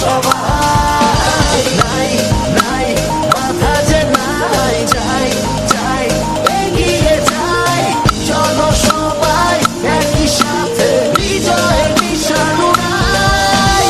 সবাই নাই নাই মাথা যে নাই যাই যাই এগিয়ে যাই চলো সবাই একই সাথে বিজয়ের নিশান উড়াই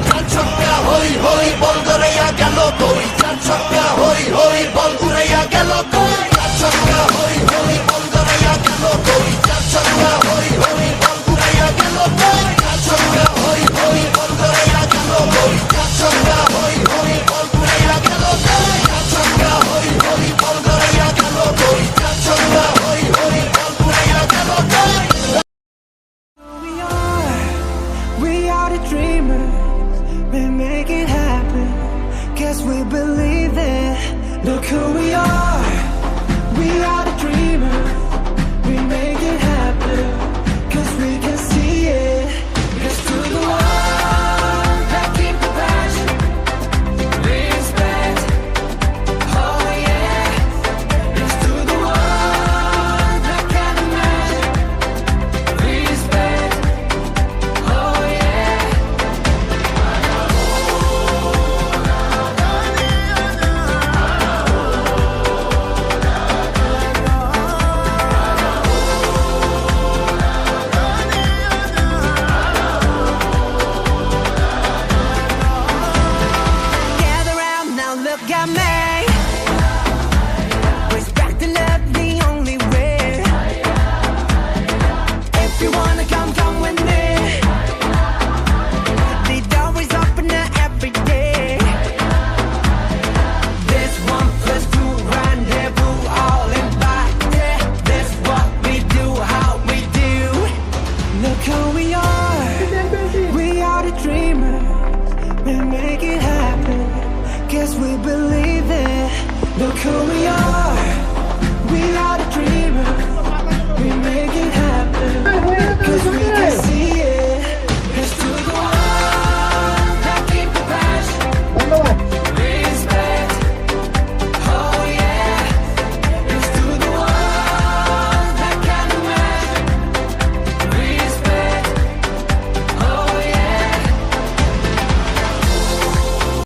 চার ছক্কা হই হই বল ধরাইয়া গেল কই চার ছক্কা হই হই বল উড়াইয়া গেল কই চার ছক্কা হই হই বল ধরাইয়া গেল কই চার ছক্কা হই হই বল উড়াইয়া গেল কই চার ছক্কা হই হই বল ধরাইয়া গেল কই চার ছক্কা হই হই বল উড়াইয়া গেল কই চার ছক্কা হই হই বল ধরাইয়া গেল কই চার ছক্কা হই হই বল উড়াইয়া গেল কই We are the dreamers, we make it happen. Guess we believe it. Look who we are the dreamers, we make it happen. Cause we can see it. It's to the one that keep the passion, respect. Oh yeah, it's to the one that can imagine, respect. Oh yeah. Gather round now, look at me. Respect and love the only way. If you wanna come, come with me. The door is open every day. This 1+2 rendezvous, all invited. This what we do, how we do. Look who we are. We are the dreamers. We make it happen. Guess we believe it. Look who we